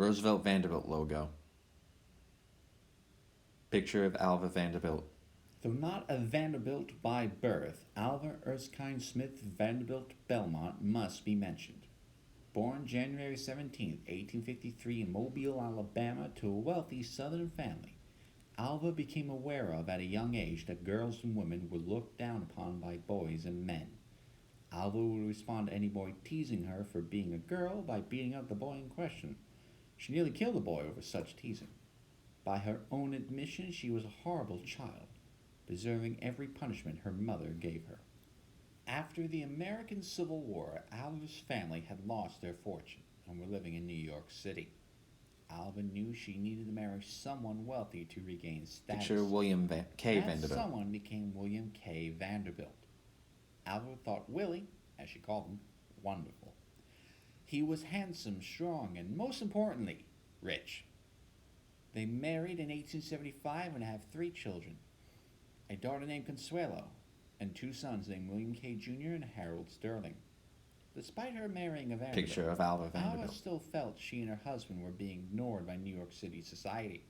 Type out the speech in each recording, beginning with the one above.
Roosevelt Vanderbilt logo. Picture of Alva Vanderbilt. Though not a Vanderbilt by birth, Alva Erskine Smith Vanderbilt Belmont must be mentioned. Born January 17, 1853 in Mobile, Alabama, to a wealthy Southern family, Alva became aware of at a young age that girls and women were looked down upon by boys and men. Alva would respond to any boy teasing her for being a girl by beating up the boy in question. She nearly killed a boy over such teasing. By her own admission, she was a horrible child, deserving every punishment her mother gave her. After the American Civil War, Alva's family had lost their fortune and were living in New York City. Alva knew she needed to marry someone wealthy to regain status. Picture William K. That Vanderbilt. someone became William K. Vanderbilt. Alva thought Willie, as she called him, wonderful. He was handsome, strong, and most importantly, rich. They married in 1875 and have 3 children, a daughter named Consuelo, and 2 sons named William K. Jr. and Harold Sterling. Despite her marrying a Vanderbilt, Picture of Alva Vanderbilt. Alva still felt she and her husband were being ignored by New York City society.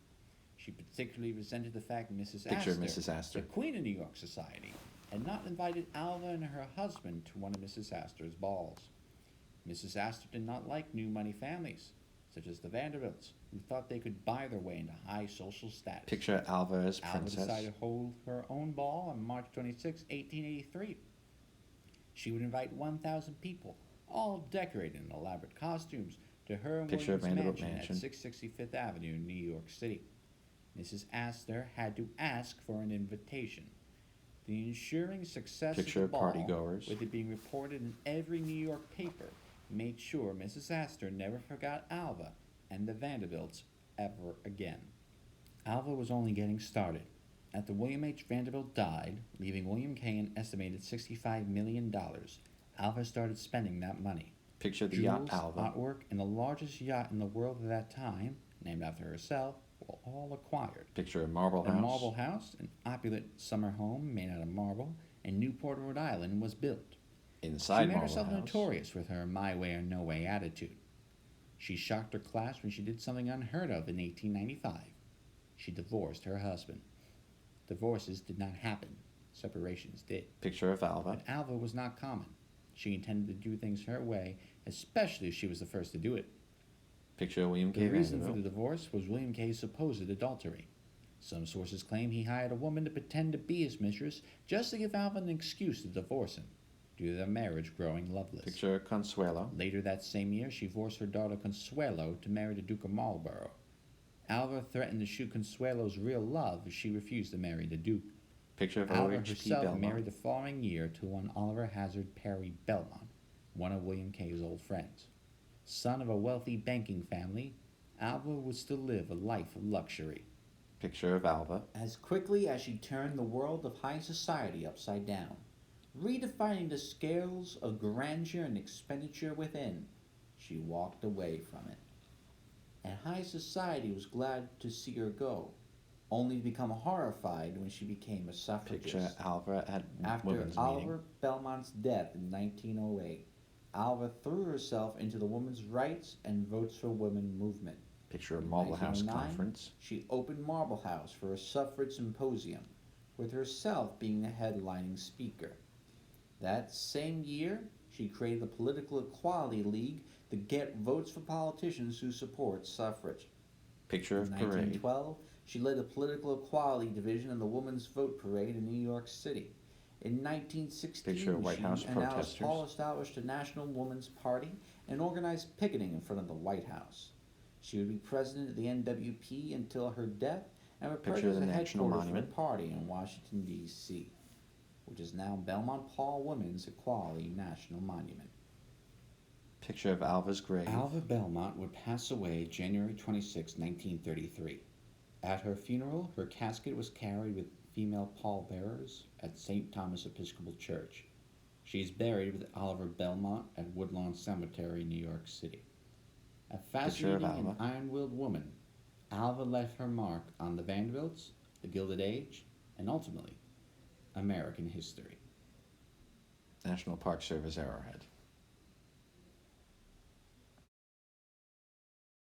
She particularly resented the fact that Picture of Mrs. Astor. the queen of New York society, had not invited Alva and her husband to one of Mrs. Astor's balls. Mrs. Astor did not like new money families, such as the Vanderbilts, who thought they could buy their way into high social status. Picture Alva as Alva princess. decided to hold her own ball on March 26, 1883. She would invite 1,000 people, all decorated in elaborate costumes, to her and Picture of William's Vanderbilt mansion at 665th Avenue in New York City. Mrs. Astor had to ask for an invitation. The ensuring success Picture of the of ball, partygoers. with it being reported in every New York paper, made sure Mrs. Astor never forgot Alva and the Vanderbilts ever again. Alva was only getting started. After William H. Vanderbilt died, leaving William K. an estimated $65 million, Alva started spending that money. Picture the Jewels, yacht Alva. artwork, and the largest yacht in the world at that time, named after herself, were all acquired. Picture of Marble The House. Marble House, an opulent summer home made out of marble, in Newport, Rhode Island, was built. Inside She made Marble herself House. notorious with her my way or no way attitude. She shocked her class when she did something unheard of in 1895. She divorced her husband. Divorces did not happen. Separations did. Picture of Alva. But Alva was not common. She intended to do things her way, especially if she was the first to do it. Picture of William K. The reason for the Vanderbilt. divorce was William K.'s supposed adultery. Some sources claim he hired a woman to pretend to be his mistress just to give Alva an excuse to divorce him, due to their marriage growing loveless. Picture of Consuelo. Later that same year, she forced her daughter Consuelo to marry the Duke of Marlborough. Alva threatened to shoot Consuelo's real love if she refused to marry the Duke. Picture of Alva O.H.P. herself Belmont. married the following year to one Oliver Hazard Perry Belmont, one of William K.'s old friends. Son of a wealthy banking family, Alva would still live a life of luxury. Picture of Alva. As quickly as she turned the world of high society upside down, redefining the scales of grandeur and expenditure within, she walked away from it. And high society was glad to see her go, only to become horrified when she became a suffragist. Picture Alva at After women's Oliver meeting. Belmont's death in 1908, Alva threw herself into the women's rights and votes for women movement. Picture of In Marble House 1909, Conference. She opened Marble House for a suffrage symposium, with herself being the headlining speaker. That same year, she created the Political Equality League to get votes for politicians who support suffrage. Picture In of parade. 1912, she led the Political Equality Division of the Women's Vote Parade in New York City. In 1916, Picture of White she House and Alice protesters. Paul established the National Woman's Party and organized picketing in front of the White House. She would be president of the NWP until her death and would Picture purchase of the a National headquarters for the Monument. party in Washington, D.C., which is now Belmont Paul Women's Equality National Monument. Picture of Alva's grave. Alva Belmont would pass away January 26, 1933. At her funeral, her casket was carried with female pallbearers at St. Thomas Episcopal Church. She is buried with Oliver Belmont at Woodlawn Cemetery, New York City. A fascinating and Alva. iron-willed woman, Alva left her mark on the Vanderbilts, the Gilded Age, and ultimately, American history. National Park Service Arrowhead.